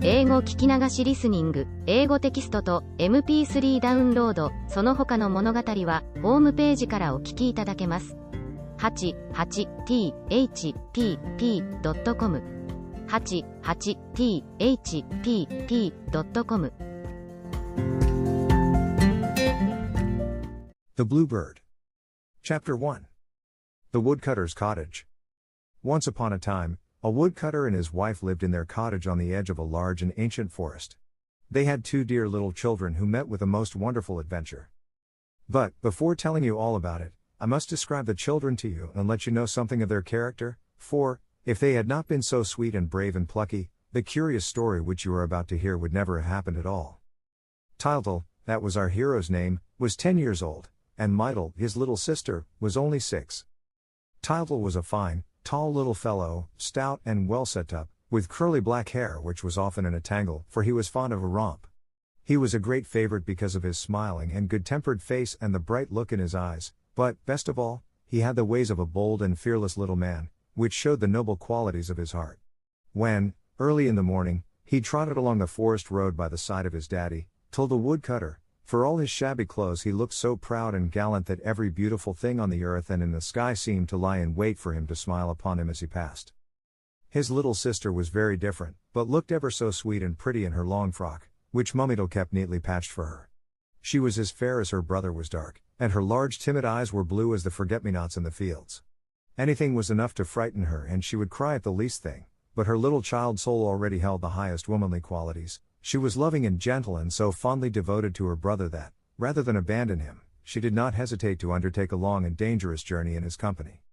英語聞き流しリスニング、英語テキストと MP3 ダウンロード、その他の物語はホームページからお聞きいただけます。88thpp.com 88thpp.com The Bluebird. Chapter 1. The Woodcutter's Cottage. Once upon a time, a woodcutter and his wife lived in their cottage on the edge of a large and ancient forest. They had 2 dear little children who met with a most wonderful adventure. But, before telling you all about it, I must describe the children to you and let you know something of their character, for, if they had not been so sweet and brave and plucky, the curious story which you are about to hear would never have happened at all. Tyltyl, that was our hero's name, was 10 years old, and Mytyl, his little sister, was only 6. Tyltyl was a fine, tall little fellow, stout and well set up, with curly black hair which was often in a tangle, for he was fond of a romp. He was a great favorite because of his smiling and good-tempered face and the bright look in his eyes, but, best of all, he had the ways of a bold and fearless little man, which showed the noble qualities of his heart. When, early in the morning, he trotted along the forest road by the side of his daddy, Tyl the woodcutter, for all his shabby clothes he looked so proud and gallant that every beautiful thing on the earth and in the sky seemed to lie in wait for him to smile upon him as he passed. His little sister was very different, but looked ever so sweet and pretty in her long frock, which Mummy kept neatly patched for her. She was as fair as her brother was dark, and her large timid eyes were blue as the forget-me-nots in the fields. Anything was enough to frighten her and she would cry at the least thing, but her little child soul already held the highest womanly qualities. She was loving and gentle and so fondly devoted to her brother that, rather than abandon him, she did not hesitate to undertake a long and dangerous journey in his company.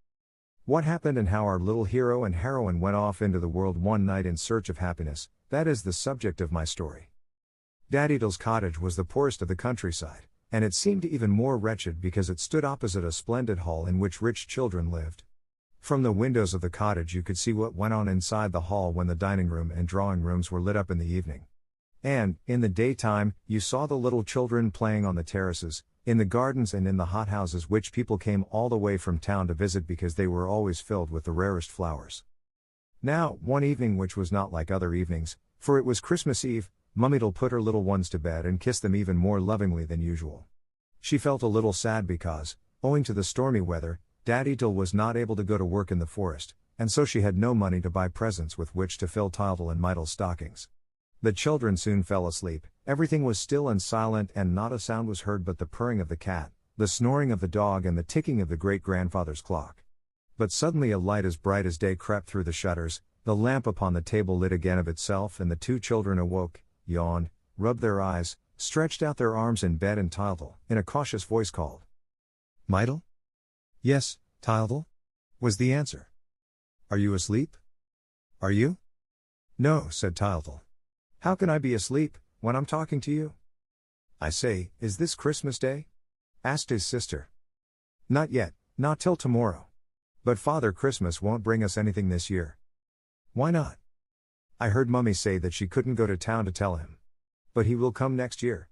What happened and how our little hero and heroine went off into the world one night in search of happiness, that is the subject of my story. Daddy Tyl's cottage was the poorest of the countryside, and it seemed even more wretched because it stood opposite a splendid hall in which rich children lived. From the windows of the cottage you could see what went on inside the hall when the dining room and drawing rooms were lit up in the evening. And, in the daytime, you saw the little children playing on the terraces, in the gardens and in the hothouses which people came all the way from town to visit because they were always filled with the rarest flowers. Now, one evening which was not like other evenings, for it was Christmas Eve, Mummy put her little ones to bed and kissed them even more lovingly than usual. She felt a little sad because, owing to the stormy weather, Daddy Tyl was not able to go to work in the forest, and so she had no money to buy presents with which to fill Tyltyl and Mytyl's stockings. The children soon fell asleep, everything was still and silent and not a sound was heard but the purring of the cat, the snoring of the dog and the ticking of the great-grandfather's clock. But suddenly a light as bright as day crept through the shutters, the lamp upon the table lit again of itself and the 2 children awoke, yawned, rubbed their eyes, stretched out their arms in bed and Tyltyl, in a cautious voice called, "Mytyl?" "Yes, Tyltyl?" was the answer. "Are you asleep?" "Are you?" "No," said Tyltyl. "How can I be asleep, when I'm talking to you?" "I say, is this Christmas Day?" asked his sister. "Not yet, not till tomorrow. But Father Christmas won't bring us anything this year." "Why not?" "I heard Mummy say that she couldn't go to town to tell him. But he will come next year."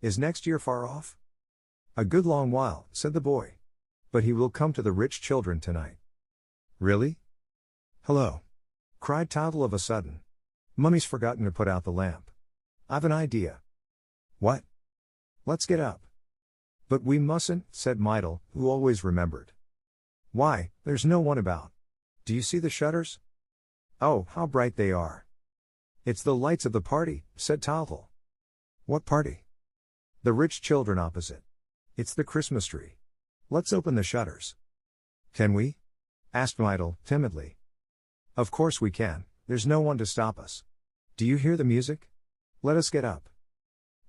"Is next year far off?" "A good long while," said the boy. "But he will come to the rich children tonight." "Really?" "Hello!" cried Tyltyl of a sudden. "Mummy's forgotten to put out the lamp. I've an idea." "What?" "Let's get up." "But we mustn't," said Mytyl, who always remembered. "Why, there's no one about. Do you see the shutters? Oh, how bright they are." "It's the lights of the party," said Tyltyl. "What party?" "The rich children opposite. It's the Christmas tree. Let's open the shutters." "Can we?" asked Mytyl, timidly. "Of course we can, there's no one to stop us. Do you hear the music? Let us get up."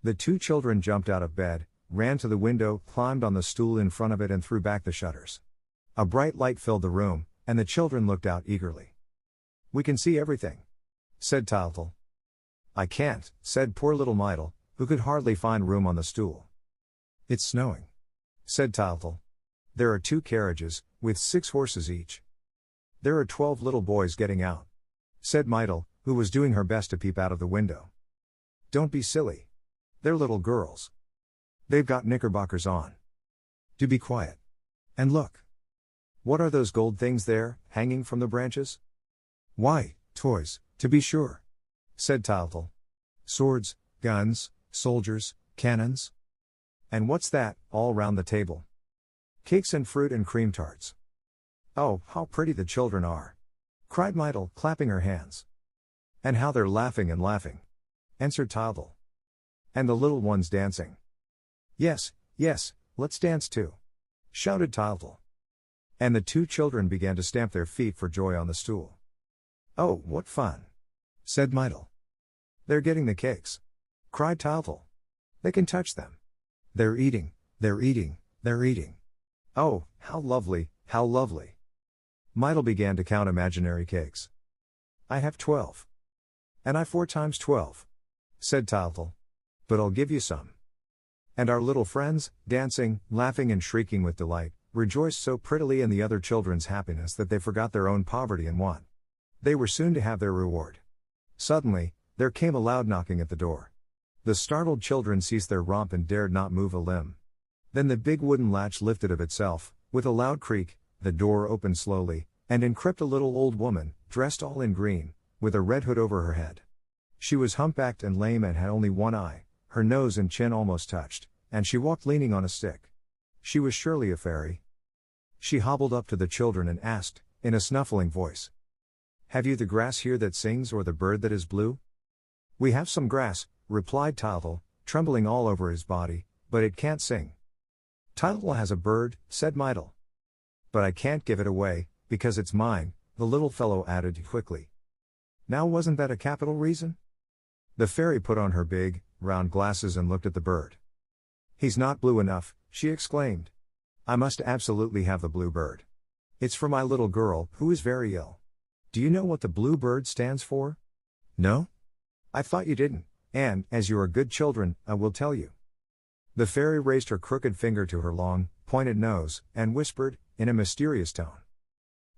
The 2 children jumped out of bed, ran to the window, climbed on the stool in front of it and threw back the shutters. A bright light filled the room, and the children looked out eagerly. "We can see everything," said Tyltyl. "I can't," said poor little Mytyl, who could hardly find room on the stool. "It's snowing," said Tyltyl. "There are 2 carriages, with 6 horses each." "There are 12 little boys getting out," said Mytyl, who was doing her best to peep out of the window. "Don't be silly. They're little girls. They've got knickerbockers on. Do be quiet. And look. What are those gold things there, hanging from the branches?" "Why, toys, to be sure," said Tyltyl. Swords, guns, soldiers, cannons. And what's that, all round the table? Cakes and fruit and cream tarts. Oh, how pretty the children are! Cried Mytyl, clapping her hands. And how they're laughing and laughing, answered Tyltyl. And the little ones dancing. Yes, yes, let's dance too, shouted Tyltyl. And the two children began to stamp their feet for joy on the stool. Oh, what fun, said Mytyl. They're getting the cakes, cried Tyltyl. They can touch them. They're eating, they're eating, they're eating. Oh, how lovely, how lovely. Mytyl began to count imaginary cakes. I have 12. And I 4 times 12, said Tyltyl. But I'll give you some. And our little friends, dancing, laughing and shrieking with delight, rejoiced so prettily in the other children's happiness that they forgot their own poverty and want. They were soon to have their reward. Suddenly, there came a loud knocking at the door. The startled children ceased their romp and dared not move a limb. Then the big wooden latch lifted of itself, with a loud creak, the door opened slowly, and in crept a little old woman, dressed all in green, with a red hood over her head. She was humpbacked and lame and had only one eye, her nose and chin almost touched, and she walked leaning on a stick. She was surely a fairy. She hobbled up to the children and asked, in a snuffling voice, "Have you the grass here that sings or the bird that is blue?" "We have some grass," replied Tyltyl, trembling all over his body, "but it can't sing." "Tyltyl has a bird," said Mytyl. "But I can't give it away, because it's mine," the little fellow added quickly. Now wasn't that a capital reason? The fairy put on her big, round glasses and looked at the bird. "He's not blue enough," she exclaimed. "I must absolutely have the blue bird. It's for my little girl, who is very ill. Do you know what the blue bird stands for?" "No? I thought you didn't, and, as you are good children, I will tell you." The fairy raised her crooked finger to her long, pointed nose, and whispered, in a mysterious tone,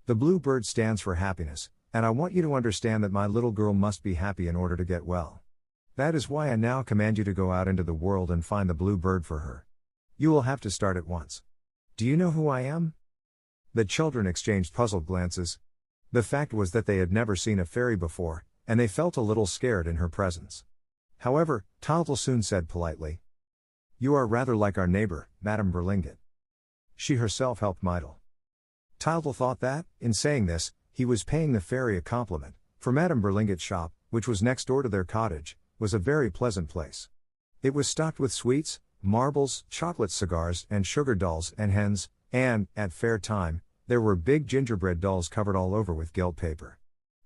"The blue bird stands for happiness, and I want you to understand that my little girl must be happy in order to get well. That is why I now command you to go out into the world and find the blue bird for her. You will have to start at once. Do you know who I am?" The children exchanged puzzled glances. The fact was that they had never seen a fairy before, and they felt a little scared in her presence. However, Tyltyl soon said politely, "You are rather like our neighbor, Madame Berlingot." She herself helped Mytyl. Tyltyl thought that, in saying this, he was paying the fairy a compliment, for Madame Berlingot's shop, which was next door to their cottage, was a very pleasant place. It was stocked with sweets, marbles, chocolate cigars, and sugar dolls and hens, and, at fair time, there were big gingerbread dolls covered all over with gilt paper.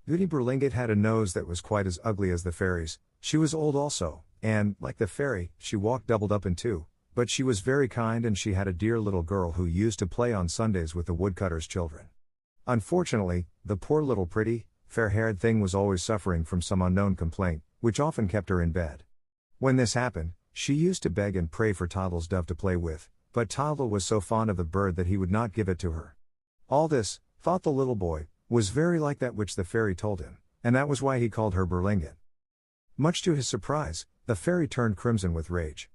Goody Berlingot had a nose that was quite as ugly as the fairy's. She was old also, and, like the fairy, she walked doubled up in two, but she was very kind and she had a dear little girl who used to play on Sundays with the woodcutter's children. Unfortunately, the poor little pretty, fair-haired thing was always suffering from some unknown complaint, which often kept her in bed. When this happened, she used to beg and pray for Tyltyl's dove to play with, but Tyltyl was so fond of the bird that he would not give it to her. All this, thought the little boy, was very like that which the fairy told him, and that was why he called her Berlingot. Much to his surprise, the fairy turned crimson with rage.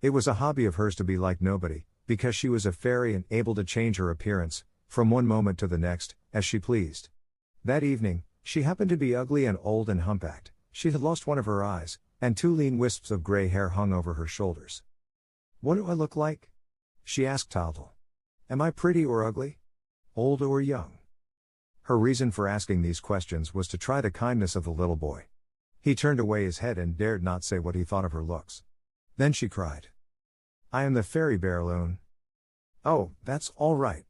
It was a hobby of hers to be like nobody, because she was a fairy and able to change her appearance, from one moment to the next, as she pleased. That evening, she happened to be ugly and old and humpbacked. She had lost one of her eyes, and 2 lean wisps of grey hair hung over her shoulders. "What do I look like?" she asked Tyltyl. "Am I pretty or ugly? Old or young?" Her reason for asking these questions was to try the kindness of the little boy. He turned away his head and dared not say what he thought of her looks. Then she cried, "I am the fairy Berloon." "Oh, that's all right,"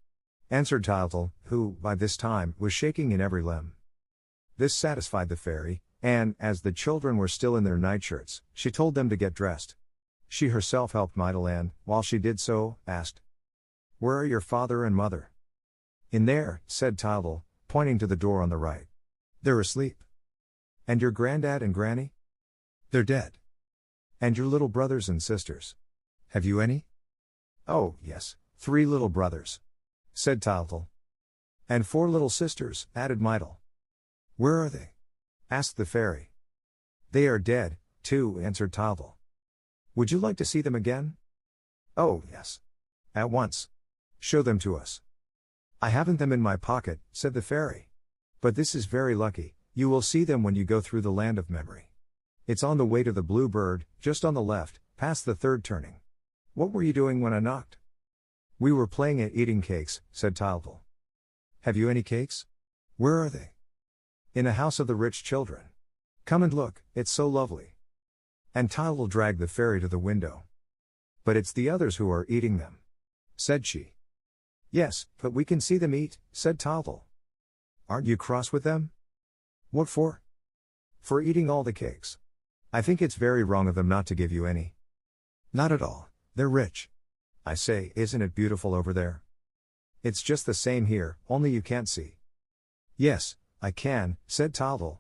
answered Tyltyl, who, by this time, was shaking in every limb. This satisfied the fairy, and, as the children were still in their nightshirts, she told them to get dressed. She herself helped Mytyl and, while she did so, asked, "Where are your father and mother?" "In there," said Tyltyl, pointing to the door on the right. "They're asleep." "And your granddad and granny?" "They're dead." "And your little brothers and sisters? Have you any?" "Oh, yes, 3 little brothers," said Tyltyl. "And 4 little sisters," added Mytyl. "Where are they?" asked the fairy. "They are dead, too," answered Tyltyl. "Would you like to see them again?" "Oh, yes. At once. Show them to us." "I haven't them in my pocket," said the fairy. "But this is very lucky, you will see them when you go through the land of memory." It's on the way to the Blue Bird, just on the left, past the third turning. What were you doing when I knocked? We were playing at eating cakes, said Tiltle. Have you any cakes? Where are they? In the house of the rich children. Come and look, it's so lovely. And Tiltle dragged the fairy to the window. But it's the others who are eating them, said she. Yes, but we can see them eat, said Tiltle. Aren't you cross with them? What for? For eating all the cakes. I think it's very wrong of them not to give you any. Not at all, they're rich. I say, isn't it beautiful over there? It's just the same here, only you can't see. Yes, I can, said Tiltle.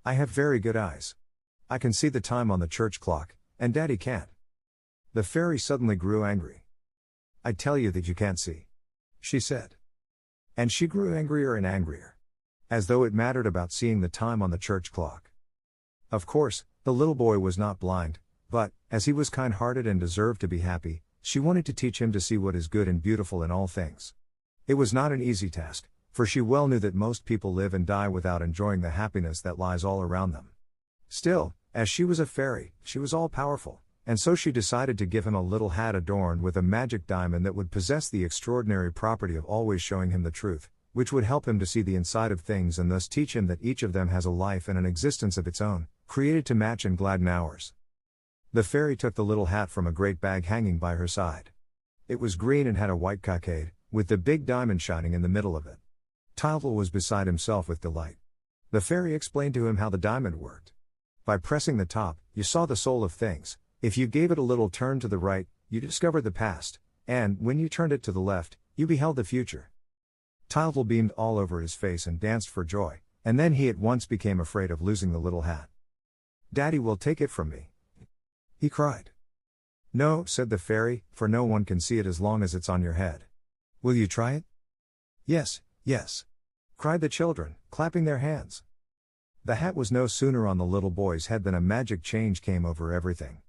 I have very good eyes. I can see the time on the church clock, and Daddy can't. The fairy suddenly grew angry. I tell you that you can't see, she said. And she grew angrier and angrier. As though it mattered about seeing the time on the church clock. Of course, the little boy was not blind, but, as he was kind-hearted and deserved to be happy, she wanted to teach him to see what is good and beautiful in all things. It was not an easy task, for she well knew that most people live and die without enjoying the happiness that lies all around them. Still, as she was a fairy, she was all-powerful, and so she decided to give him a little hat adorned with a magic diamond that would possess the extraordinary property of always showing him the truth, which would help him to see the inside of things and thus teach him that each of them has a life and an existence of its own, created to match and gladden ours. The fairy took the little hat from a great bag hanging by her side. It was green and had a white cockade, with the big diamond shining in the middle of it. Tiltle was beside himself with delight. The fairy explained to him how the diamond worked. By pressing the top, you saw the soul of things. If you gave it a little turn to the right, you discovered the past, and, when you turned it to the left, you beheld the future. Tiltle beamed all over his face and danced for joy, and then he at once became afraid of losing the little hat. Daddy will take it from me, he cried. No, said the fairy, for no one can see it as long as it's on your head. Will you try it? Yes, yes, cried the children, clapping their hands. The hat was no sooner on the little boy's head than a magic change came over everything.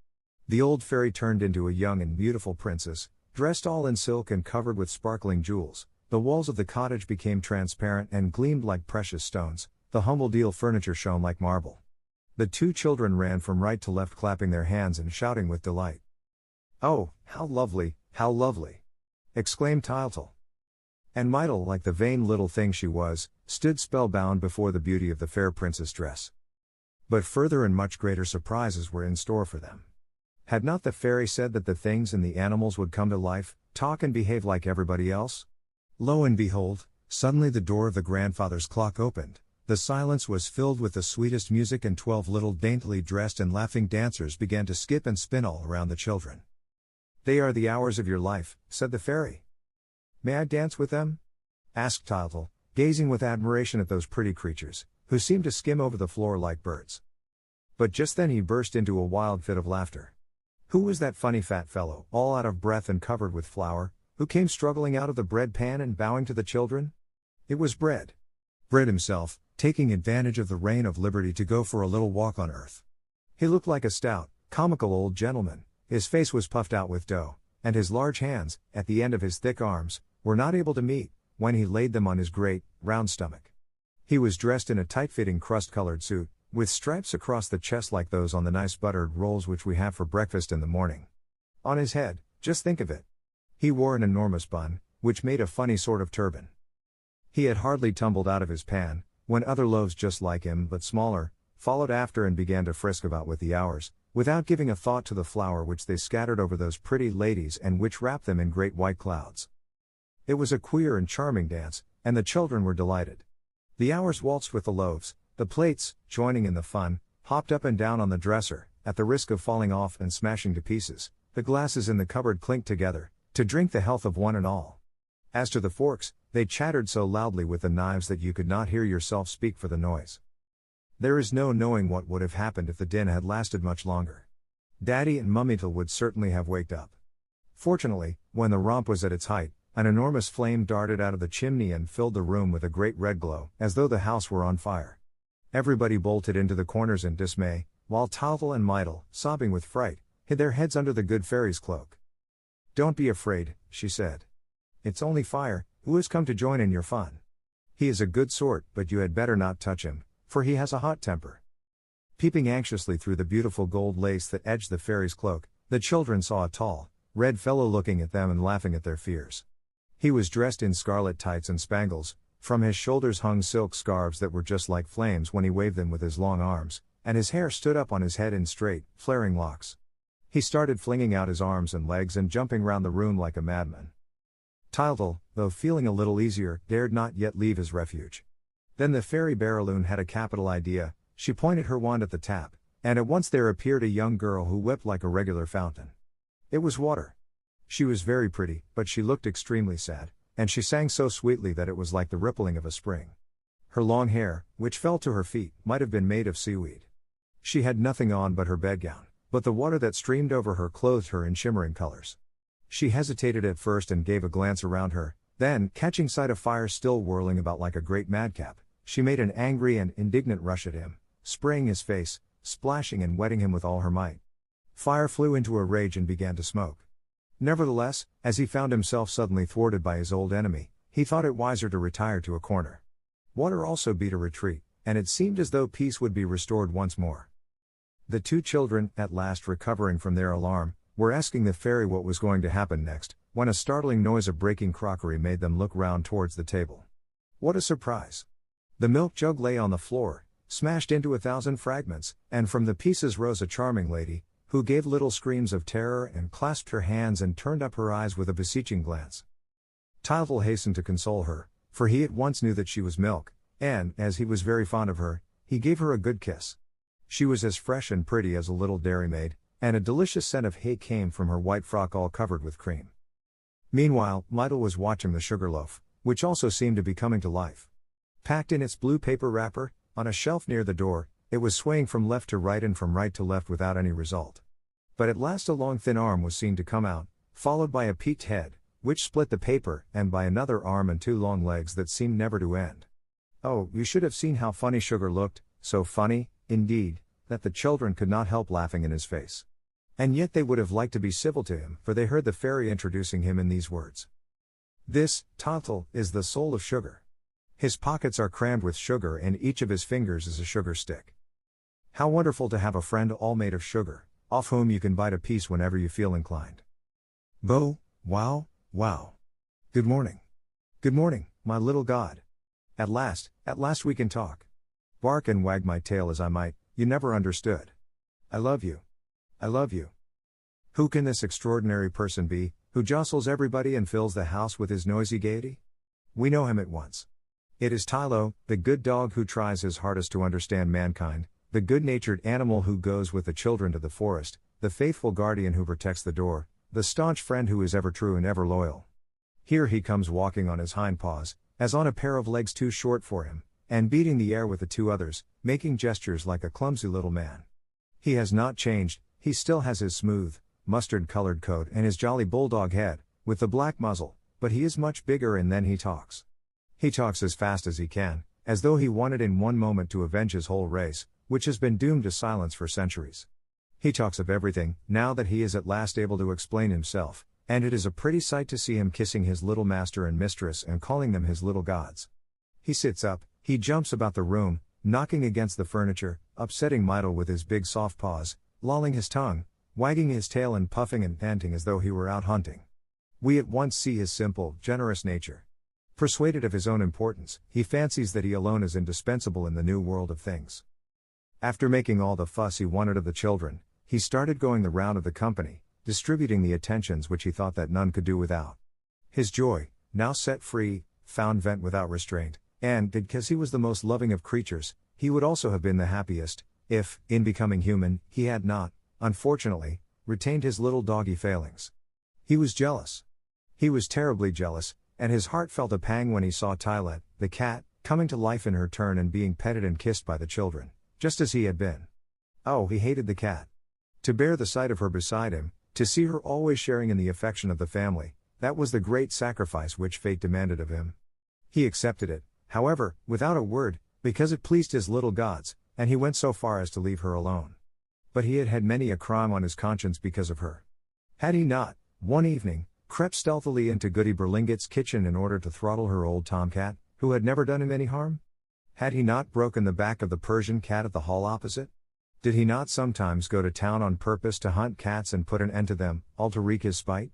The old fairy turned into a young and beautiful princess, dressed all in silk and covered with sparkling jewels. The walls of the cottage became transparent and gleamed like precious stones, the humble deal furniture shone like marble. The two children ran from right to left clapping their hands and shouting with delight. Oh, how lovely, exclaimed Tiltle. And Myrtle, like the vain little thing she was, stood spellbound before the beauty of the fair princess dress. But further and much greater surprises were in store for them. Had not the fairy said that the things and the animals would come to life, talk and behave like everybody else? Lo and behold, suddenly the door of the grandfather's clock opened, the silence was filled with the sweetest music and 12 little daintily dressed and laughing dancers began to skip and spin all around the children. They are the hours of your life, said the fairy. May I dance with them? Asked Tiltle, gazing with admiration at those pretty creatures, who seemed to skim over the floor like birds. But just then he burst into a wild fit of laughter. Who was that funny fat fellow, all out of breath and covered with flour, who came struggling out of the bread pan and bowing to the children? It was Bread. Bread himself, taking advantage of the reign of liberty to go for a little walk on earth. He looked like a stout, comical old gentleman, his face was puffed out with dough, and his large hands, at the end of his thick arms, were not able to meet, when he laid them on his great, round stomach. He was dressed in a tight-fitting crust-colored suit, with stripes across the chest like those on the nice buttered rolls which we have for breakfast in the morning. On his head, just think of it. He wore an enormous bun, which made a funny sort of turban. He had hardly tumbled out of his pan, when other loaves just like him but smaller, followed after and began to frisk about with the hours, without giving a thought to the flour which they scattered over those pretty ladies and which wrapped them in great white clouds. It was a queer and charming dance, and the children were delighted. The hours waltzed with the loaves, the plates, joining in the fun, hopped up and down on the dresser, at the risk of falling off and smashing to pieces. The glasses in the cupboard clinked together, to drink the health of one and all. As to the forks, they chattered so loudly with the knives that you could not hear yourself speak for the noise. There is no knowing what would have happened if the din had lasted much longer. Daddy and Mummytle would certainly have waked up. Fortunately, when the romp was at its height, an enormous flame darted out of the chimney and filled the room with a great red glow, as though the house were on fire. Everybody bolted into the corners in dismay, while Tiltle and Myrtle, sobbing with fright, hid their heads under the good fairy's cloak. Don't be afraid, she said. It's only Fire, who has come to join in your fun. He is a good sort, but you had better not touch him, for he has a hot temper. Peeping anxiously through the beautiful gold lace that edged the fairy's cloak, the children saw a tall, red fellow looking at them and laughing at their fears. He was dressed in scarlet tights and spangles, from his shoulders hung silk scarves that were just like flames when he waved them with his long arms, and his hair stood up on his head in straight, flaring locks. He started flinging out his arms and legs and jumping round the room like a madman. Tyltyl, though feeling a little easier, dared not yet leave his refuge. Then the fairy Baraloon had a capital idea. She pointed her wand at the tap, and at once there appeared a young girl who wept like a regular fountain. It was water. She was very pretty, but she looked extremely sad, and she sang so sweetly that it was like the rippling of a spring. Her long hair, which fell to her feet, might have been made of seaweed. She had nothing on but her bedgown, but the water that streamed over her clothed her in shimmering colors. She hesitated at first and gave a glance around her, then, catching sight of fire still whirling about like a great madcap, she made an angry and indignant rush at him, spraying his face, splashing and wetting him with all her might. Fire flew into a rage and began to smoke. Nevertheless, as he found himself suddenly thwarted by his old enemy, he thought it wiser to retire to a corner. Water also beat a retreat, and it seemed as though peace would be restored once more. The two children, at last recovering from their alarm, were asking the fairy what was going to happen next, when a startling noise of breaking crockery made them look round towards the table. What a surprise! The milk jug lay on the floor, smashed into 1,000 fragments, and from the pieces rose a charming lady, who gave little screams of terror and clasped her hands and turned up her eyes with a beseeching glance. Tyltyl hastened to console her, for he at once knew that she was milk, and, as he was very fond of her, he gave her a good kiss. She was as fresh and pretty as a little dairymaid, and a delicious scent of hay came from her white frock all covered with cream. Meanwhile, Mytyl was watching the sugar loaf, which also seemed to be coming to life. Packed in its blue paper wrapper, on a shelf near the door, it was swaying from left to right and from right to left without any result. But at last a long thin arm was seen to come out, followed by a peaked head, which split the paper, and by another arm and 2 long legs that seemed never to end. Oh, you should have seen how funny Sugar looked, so funny, indeed, that the children could not help laughing in his face. And yet they would have liked to be civil to him, for they heard the fairy introducing him in these words. This, Tyltyl, is the soul of Sugar. His pockets are crammed with sugar and each of his fingers is a sugar stick. How wonderful to have a friend all made of sugar, off whom you can bite a piece whenever you feel inclined. Bo, wow, wow. Good morning. Good morning, my little god. At last we can talk. Bark and wag my tail as I might, you never understood. I love you. I love you. Who can this extraordinary person be, who jostles everybody and fills the house with his noisy gaiety? We know him at once. It is Tylo, the good dog who tries his hardest to understand mankind, the good-natured animal who goes with the children to the forest, the faithful guardian who protects the door, the staunch friend who is ever true and ever loyal. Here he comes walking on his hind paws, as on a pair of legs too short for him, and beating the air with the 2 others, making gestures like a clumsy little man. He has not changed, he still has his smooth, mustard-colored coat and his jolly bulldog head, with the black muzzle, but he is much bigger and then he talks. He talks as fast as he can, as though he wanted in one moment to avenge his whole race, which has been doomed to silence for centuries. He talks of everything, now that he is at last able to explain himself, and it is a pretty sight to see him kissing his little master and mistress and calling them his little gods. He sits up, he jumps about the room, knocking against the furniture, upsetting Mytyl with his big soft paws, lolling his tongue, wagging his tail and puffing and panting as though he were out hunting. We at once see his simple, generous nature. Persuaded of his own importance, he fancies that he alone is indispensable in the new world of things. After making all the fuss he wanted of the children, he started going the round of the company, distributing the attentions which he thought that none could do without. His joy, now set free, found vent without restraint, and, because he was the most loving of creatures, he would also have been the happiest, if, in becoming human, he had not, unfortunately, retained his little doggy failings. He was jealous. He was terribly jealous, and his heart felt a pang when he saw Tylette, the cat, coming to life in her turn and being petted and kissed by the children, just as he had been. Oh, he hated the cat. To bear the sight of her beside him, to see her always sharing in the affection of the family, that was the great sacrifice which fate demanded of him. He accepted it, however, without a word, because it pleased his little gods, and he went so far as to leave her alone. But he had had many a crime on his conscience because of her. Had he not, one evening, crept stealthily into Goody Berlinget's kitchen in order to throttle her old tomcat, who had never done him any harm? Had he not broken the back of the Persian cat at the hall opposite? Did he not sometimes go to town on purpose to hunt cats and put an end to them, all to wreak his spite?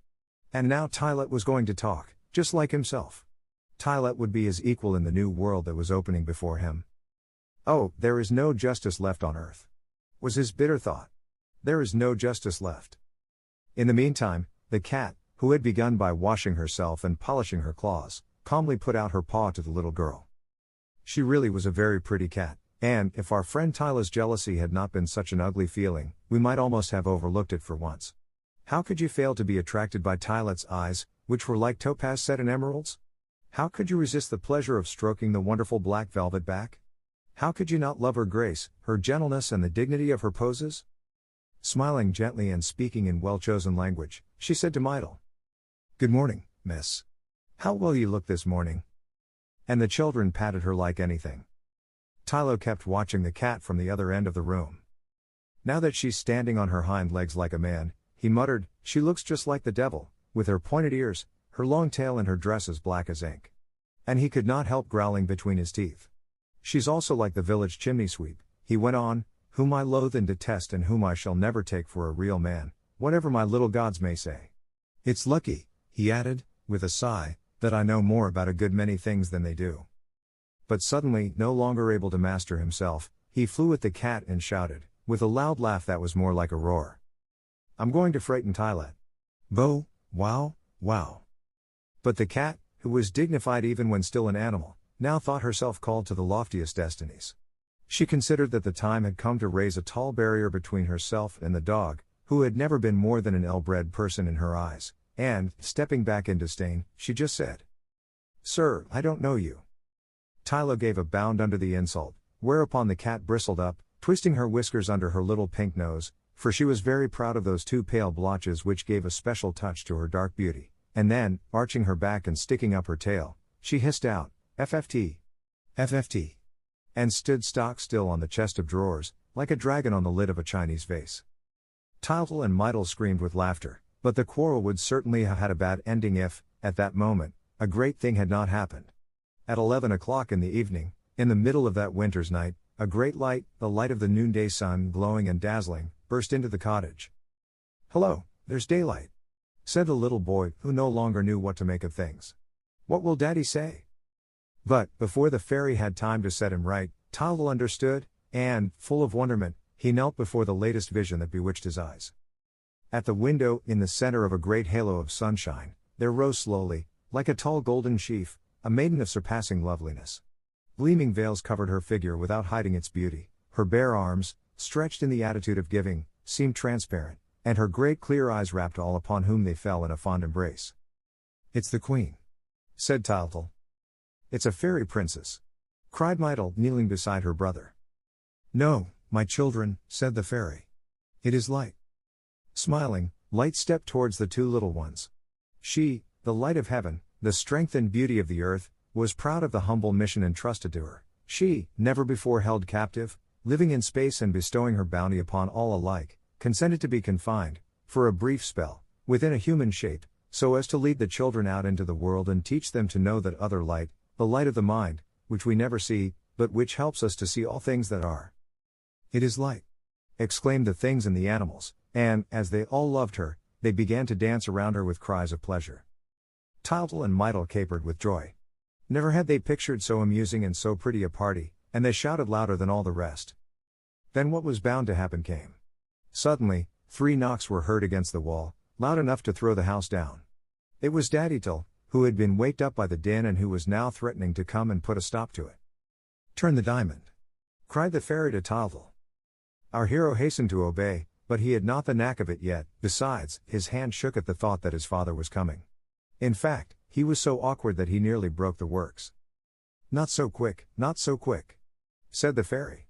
And now Tylette was going to talk, just like himself. Tylette would be his equal in the new world that was opening before him. Oh, there is no justice left on earth, was his bitter thought. There is no justice left. In the meantime, the cat, who had begun by washing herself and polishing her claws, calmly put out her paw to the little girl. She really was a very pretty cat, and, if our friend Tyla's jealousy had not been such an ugly feeling, we might almost have overlooked it for once. How could you fail to be attracted by Tylette's eyes, which were like topaz set in emeralds? How could you resist the pleasure of stroking the wonderful black velvet back? How could you not love her grace, her gentleness and the dignity of her poses? Smiling gently and speaking in well-chosen language, she said to Mydle, "Good morning, miss. How well you look this morning." And the children patted her like anything. Tylo kept watching the cat from the other end of the room. "Now that she's standing on her hind legs like a man," he muttered, "she looks just like the devil, with her pointed ears, her long tail and her dress as black as ink." And he could not help growling between his teeth. "She's also like the village chimney sweep," he went on, "whom I loathe and detest and whom I shall never take for a real man, whatever my little gods may say. It's lucky," he added, with a sigh, "that I know more about a good many things than they do." But suddenly, no longer able to master himself, he flew at the cat and shouted, with a loud laugh that was more like a roar, "I'm going to frighten Tylette. Bo, wow, wow." But the cat, who was dignified even when still an animal, now thought herself called to the loftiest destinies. She considered that the time had come to raise a tall barrier between herself and the dog, who had never been more than an ill-bred person in her eyes, and, stepping back in disdain, she just said, "Sir, I don't know you." Tylo gave a bound under the insult, whereupon the cat bristled up, twisting her whiskers under her little pink nose, for she was very proud of those two pale blotches which gave a special touch to her dark beauty, and then, arching her back and sticking up her tail, she hissed out, "FFT! FFT!" and stood stock still on the chest of drawers, like a dragon on the lid of a Chinese vase. Tyltle and Mydle screamed with laughter, but the quarrel would certainly have had a bad ending if, at that moment, a great thing had not happened. At 11 o'clock in the evening, in the middle of that winter's night, a great light, the light of the noonday sun glowing and dazzling, burst into the cottage. "Hello, there's daylight," said the little boy, who no longer knew what to make of things. "What will Daddy say?" But, before the fairy had time to set him right, Tyltle understood, and, full of wonderment, he knelt before the latest vision that bewitched his eyes. At the window, in the center of a great halo of sunshine, there rose slowly, like a tall golden sheaf, a maiden of surpassing loveliness. Gleaming veils covered her figure without hiding its beauty, her bare arms, stretched in the attitude of giving, seemed transparent, and her great clear eyes wrapped all upon whom they fell in a fond embrace. "It's the Queen," said Tyltle. "It's a fairy princess," cried Mydle, kneeling beside her brother. "No, my children," said the fairy. "It is Light." Smiling, Light stepped towards the two little ones. She, the light of heaven, the strength and beauty of the earth, was proud of the humble mission entrusted to her. She, never before held captive, living in space and bestowing her bounty upon all alike, consented to be confined, for a brief spell, within a human shape, so as to lead the children out into the world and teach them to know that other light, the light of the mind, which we never see, but which helps us to see all things that are. "It is Light!" exclaimed the things and the animals, and, as they all loved her, they began to dance around her with cries of pleasure. Tyltle and Mydle capered with joy. Never had they pictured so amusing and so pretty a party, and they shouted louder than all the rest. Then what was bound to happen came. Suddenly, 3 knocks were heard against the wall, loud enough to throw the house down. It was Daddy Tyl, who had been waked up by the din and who was now threatening to come and put a stop to it. "Turn the diamond!" cried the fairy to Tyltle. Our hero hastened to obey, but he had not the knack of it yet. Besides, his hand shook at the thought that his father was coming. In fact, he was so awkward that he nearly broke the works. "Not so quick, not so quick," said the fairy.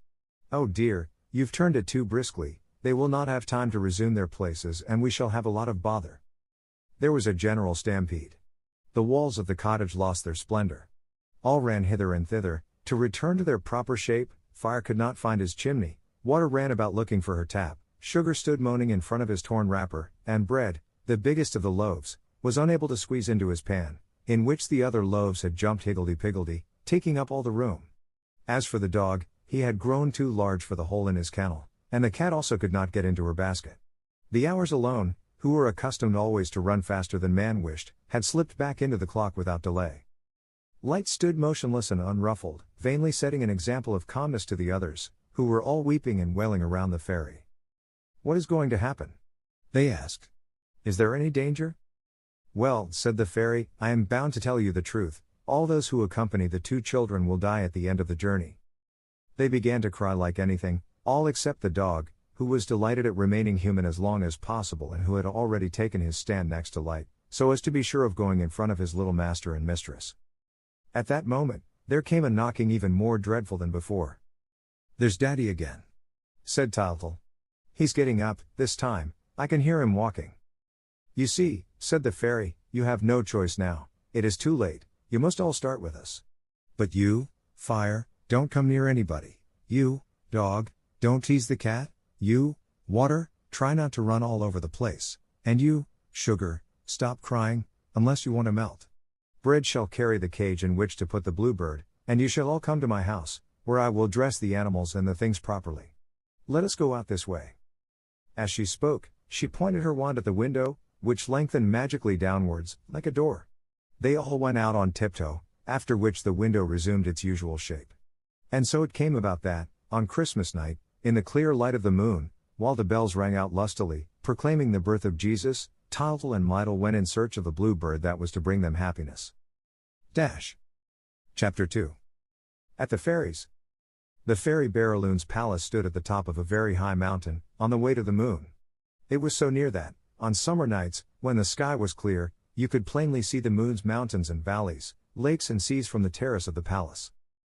"Oh dear, you've turned it too briskly, they will not have time to resume their places and we shall have a lot of bother." There was a general stampede. The walls of the cottage lost their splendor. All ran hither and thither, to return to their proper shape. Fire could not find his chimney, Water ran about looking for her tap, Sugar stood moaning in front of his torn wrapper, and Bread, the biggest of the loaves, was unable to squeeze into his pan, in which the other loaves had jumped higgledy-piggledy, taking up all the room. As for the dog, he had grown too large for the hole in his kennel, and the cat also could not get into her basket. The hours alone, who were accustomed always to run faster than man wished, had slipped back into the clock without delay. Light stood motionless and unruffled, vainly setting an example of calmness to the others, who were all weeping and wailing around the fairy. "What is going to happen?" they asked. "Is there any danger?" "Well," said the fairy, "I am bound to tell you the truth. All those who accompany the two children will die at the end of the journey." They began to cry like anything, all except the dog, who was delighted at remaining human as long as possible and who had already taken his stand next to Light, so as to be sure of going in front of his little master and mistress. At that moment, there came a knocking even more dreadful than before. "There's Daddy again," said Tiltle. "He's getting up, this time, I can hear him walking." "You see," said the fairy, "you have no choice now, it is too late, you must all start with us. But you, Fire, don't come near anybody. You, Dog, don't tease the cat. You, Water, try not to run all over the place. And you, Sugar, stop crying, unless you want to melt. Bread shall carry the cage in which to put the bluebird, and you shall all come to my house, where I will dress the animals and the things properly. Let us go out this way." As she spoke, she pointed her wand at the window, which lengthened magically downwards, like a door. They all went out on tiptoe, after which the window resumed its usual shape. And so it came about that, on Christmas night, in the clear light of the moon, while the bells rang out lustily, proclaiming the birth of Jesus, Tiltle and Mydle went in search of the bluebird that was to bring them happiness. Chapter 2. At the fairies. The fairy Barraloon's palace stood at the top of a very high mountain, on the way to the moon. It was so near that, on summer nights, when the sky was clear, you could plainly see the moon's mountains and valleys, lakes and seas from the terrace of the palace.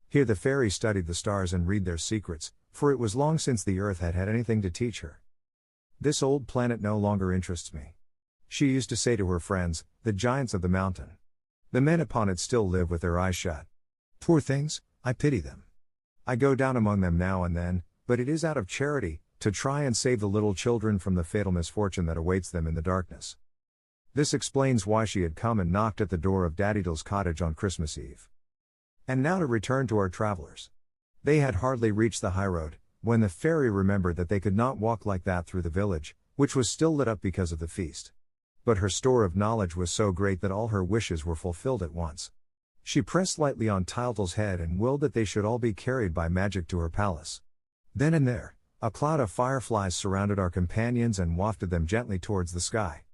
Here the fairy studied the stars and read their secrets, for it was long since the earth had had anything to teach her. "This old planet no longer interests me," she used to say to her friends, the giants of the mountain. "The men upon it still live with their eyes shut. Poor things, I pity them. I go down among them now and then, but it is out of charity, to try and save the little children from the fatal misfortune that awaits them in the darkness." This explains why she had come and knocked at the door of Daddydle's cottage on Christmas Eve. And now to return to our travelers. They had hardly reached the highroad, when the fairy remembered that they could not walk like that through the village, which was still lit up because of the feast. But her store of knowledge was so great that all her wishes were fulfilled at once. She pressed lightly on Tiltle's head and willed that they should all be carried by magic to her palace. Then and there, a cloud of fireflies surrounded our companions and wafted them gently towards the sky.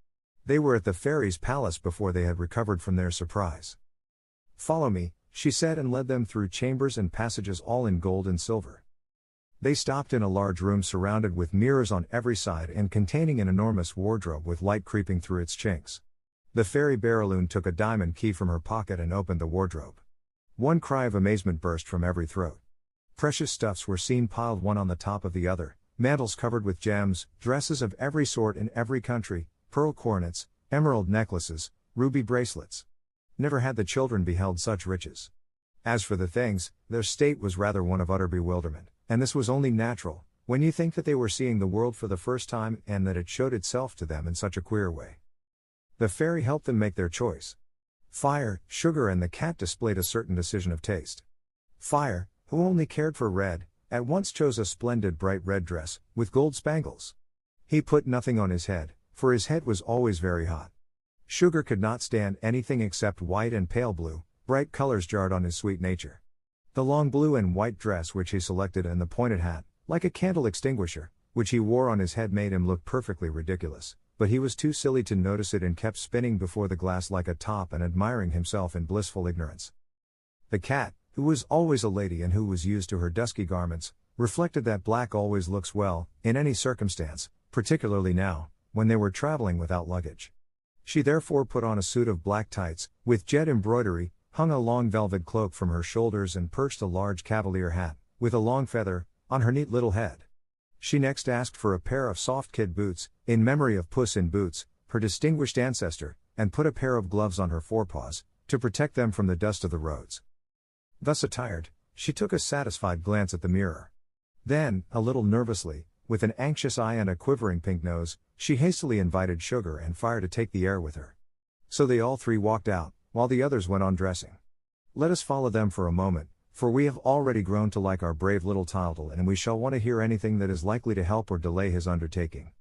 They were at the fairy's palace before they had recovered from their surprise. "Follow me," she said, and led them through chambers and passages all in gold and silver. They stopped in a large room surrounded with mirrors on every side and containing an enormous wardrobe with light creeping through its chinks. The fairy Barraloon took a diamond key from her pocket and opened the wardrobe. One cry of amazement burst from every throat. Precious stuffs were seen piled one on the top of the other, mantles covered with gems, dresses of every sort in every country, pearl coronets, emerald necklaces, ruby bracelets. Never had the children beheld such riches. As for the things, their state was rather one of utter bewilderment, and this was only natural, when you think that they were seeing the world for the first time and that it showed itself to them in such a queer way. The fairy helped them make their choice. Fire, Sugar and the cat displayed a certain decision of taste. Fire, who only cared for red, at once chose a splendid bright red dress, with gold spangles. He put nothing on his head, for his head was always very hot. Sugar could not stand anything except white and pale blue, bright colors jarred on his sweet nature. The long blue and white dress which he selected and the pointed hat, like a candle extinguisher, which he wore on his head made him look perfectly ridiculous, but he was too silly to notice it and kept spinning before the glass like a top and admiring himself in blissful ignorance. The cat, who was always a lady and who was used to her dusky garments, reflected that black always looks well, in any circumstance, particularly now, when they were traveling without luggage. She therefore put on a suit of black tights, with jet embroidery, hung a long velvet cloak from her shoulders and perched a large cavalier hat, with a long feather, on her neat little head. She next asked for a pair of soft kid boots, in memory of Puss in Boots, her distinguished ancestor, and put a pair of gloves on her forepaws, to protect them from the dust of the roads. Thus attired, she took a satisfied glance at the mirror. Then, a little nervously, with an anxious eye and a quivering pink nose, she hastily invited Sugar and Fire to take the air with her. So they all three walked out, while the others went on dressing. Let us follow them for a moment, For we have already grown to like our brave little Tildal, and we shall want to hear anything that is likely to help or delay his undertaking.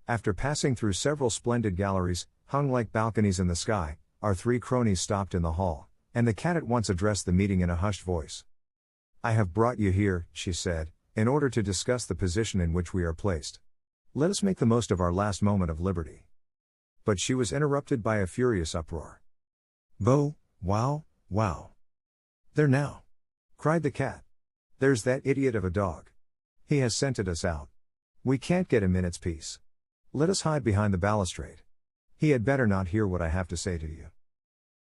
After passing through several splendid galleries, hung like balconies in the sky, our three cronies stopped in the hall, and the cat at once addressed the meeting in a hushed voice. "I have brought you here," she said, "in order to discuss the position in which we are placed. Let us make the most of our last moment of liberty." But she was interrupted by a furious uproar. "Bo, wow, wow. There now!" cried the cat. "There's that idiot of a dog. He has scented us out. We can't get a minute's peace. Let us hide behind the balustrade. He had better not hear what I have to say to you."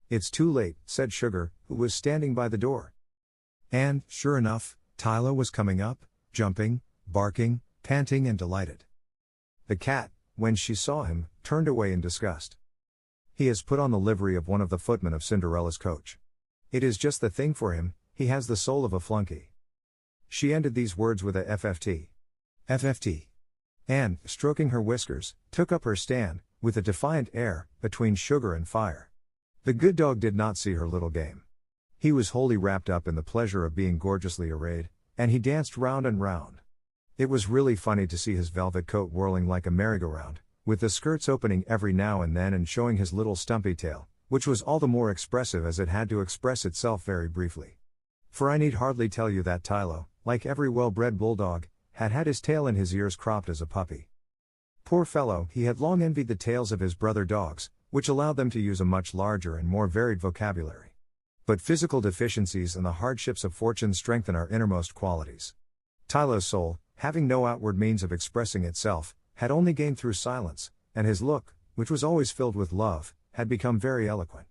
"It's too late," said Sugar, who was standing by the door. And, sure enough, Tylo was coming up, jumping, barking, panting and delighted. The cat, when she saw him, turned away in disgust. "He has put on the livery of one of the footmen of Cinderella's coach. It is just the thing for him, he has the soul of a flunky." She ended these words with a FFT. FFT. And, stroking her whiskers, took up her stand, with a defiant air, between Sugar and Fire. The good dog did not see her little game. He was wholly wrapped up in the pleasure of being gorgeously arrayed, and he danced round and round. It was really funny to see his velvet coat whirling like a merry-go-round, with the skirts opening every now and then and showing his little stumpy tail, which was all the more expressive as it had to express itself very briefly. For I need hardly tell you that Tylo, like every well-bred bulldog, had had his tail and his ears cropped as a puppy. Poor fellow, he had long envied the tails of his brother dogs, which allowed them to use a much larger and more varied vocabulary. But physical deficiencies and the hardships of fortune strengthen our innermost qualities. Tylo's soul, having no outward means of expressing itself, had only gained through silence, and his look, which was always filled with love, had become very eloquent.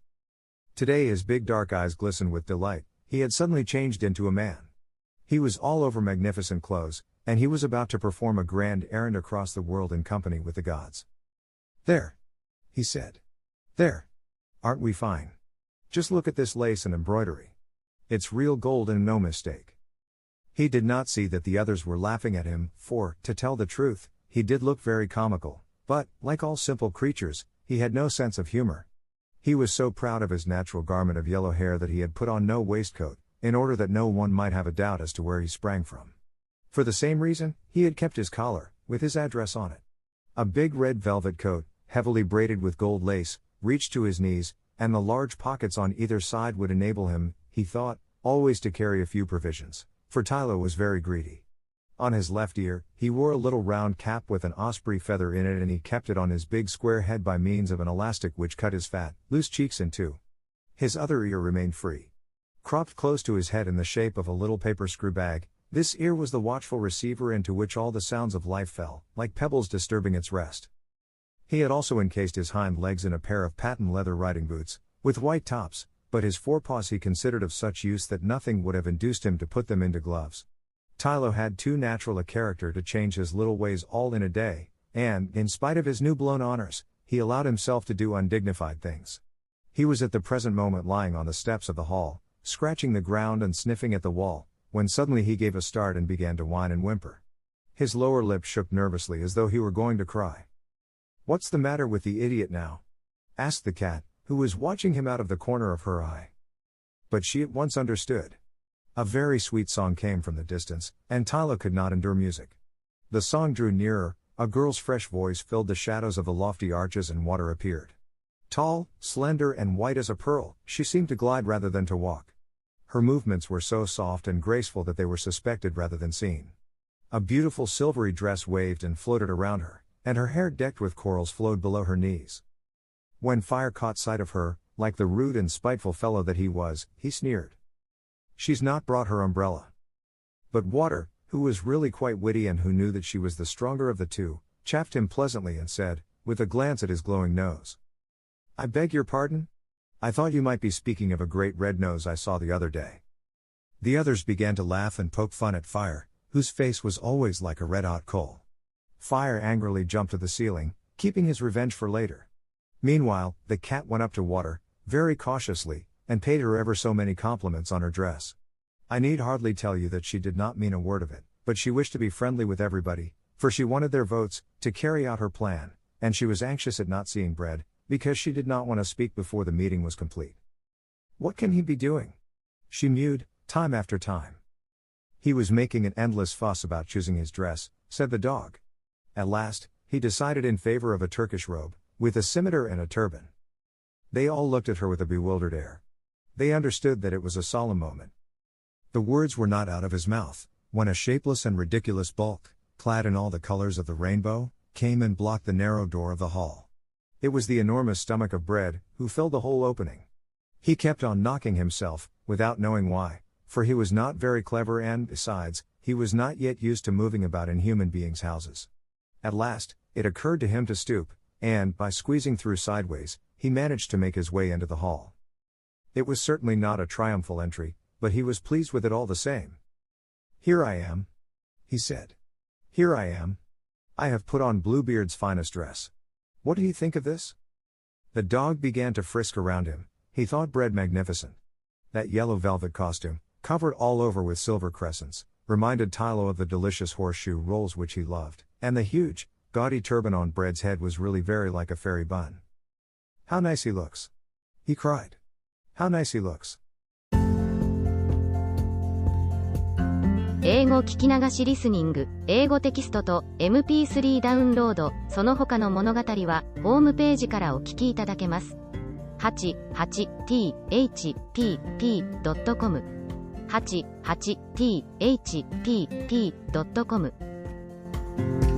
Today his big dark eyes glistened with delight. He had suddenly changed into a man. He was all over magnificent clothes, and he was about to perform a grand errand across the world in company with the gods. "There," he said. "There. Aren't we fine? Just look at this lace and embroidery. It's real gold and no mistake." He did not see that the others were laughing at him, for, to tell the truth, he did look very comical, but, like all simple creatures, he had no sense of humor. He was so proud of his natural garment of yellow hair that he had put on no waistcoat, in order that no one might have a doubt as to where he sprang from. For the same reason, he had kept his collar, with his address on it. A big red velvet coat, heavily braided with gold lace, reached to his knees, and the large pockets on either side would enable him, he thought, always to carry a few provisions, for Tylo was very greedy. On his left ear, he wore a little round cap with an osprey feather in it, and he kept it on his big square head by means of an elastic which cut his fat, loose cheeks in two. His other ear remained free. Cropped close to his head in the shape of a little paper screw bag, this ear was the watchful receiver into which all the sounds of life fell, like pebbles disturbing its rest. He had also encased his hind legs in a pair of patent leather riding boots, with white tops, but his forepaws he considered of such use that nothing would have induced him to put them into gloves. Tylo had too natural a character to change his little ways all in a day, and, in spite of his new-blown honors, he allowed himself to do undignified things. He was at the present moment lying on the steps of the hall, scratching the ground and sniffing at the wall, when suddenly he gave a start and began to whine and whimper. His lower lip shook nervously as though he were going to cry. "What's the matter with the idiot now?" asked the cat, who was watching him out of the corner of her eye. But she at once understood. A very sweet song came from the distance, and Tylo could not endure music. The song drew nearer, a girl's fresh voice filled the shadows of the lofty arches and water appeared. Tall, slender and white as a pearl, she seemed to glide rather than to walk. Her movements were so soft and graceful that they were suspected rather than seen. A beautiful silvery dress waved and floated around her, and her hair decked with corals flowed below her knees. When Fire caught sight of her, like the rude and spiteful fellow that he was, he sneered. "She's not brought her umbrella." But Water, who was really quite witty and who knew that she was the stronger of the two, chaffed him pleasantly and said, with a glance at his glowing nose, "I beg your pardon? I thought you might be speaking of a great red nose I saw the other day." The others began to laugh and poke fun at Fire, whose face was always like a red-hot coal. Fire angrily jumped to the ceiling, keeping his revenge for later. Meanwhile, the cat went up to Water, very cautiously, and paid her ever so many compliments on her dress. I need hardly tell you that she did not mean a word of it, but she wished to be friendly with everybody, for she wanted their votes, to carry out her plan, and she was anxious at not seeing Bread, because she did not want to speak before the meeting was complete. "What can he be doing?" she mewed. time after time. He was making an endless fuss about choosing his dress, said the dog. At last, he decided in favor of a Turkish robe, with a scimitar and a turban. They all looked at her with a bewildered air. They understood that it was a solemn moment. The words were not out of his mouth, when a shapeless and ridiculous bulk, clad in all the colors of the rainbow, came and blocked the narrow door of the hall. It was the enormous stomach of Bread, who filled the whole opening. He kept on knocking himself, without knowing why, for he was not very clever and, besides, he was not yet used to moving about in human beings' houses. At last, it occurred to him to stoop, and, by squeezing through sideways, he managed to make his way into the hall. It was certainly not a triumphal entry, but he was pleased with it all the same. "Here I am," he said. "Here I am. I have put on Bluebeard's finest dress. What do you think of this?" The dog began to frisk around him. He thought Bread magnificent. That yellow velvet costume, covered all over with silver crescents, reminded Tylo of the delicious horseshoe rolls which he loved, and the huge, gaudy turban on Bread's head was really very like a fairy bun. "How nice he looks!" he cried. "How nice he looks!" 英語聞き流しリスニング、英語テキストと MP3 ダウンロード、その他の物語は、ホームページからお聞きいただけます。88thpp.com 88thpp.com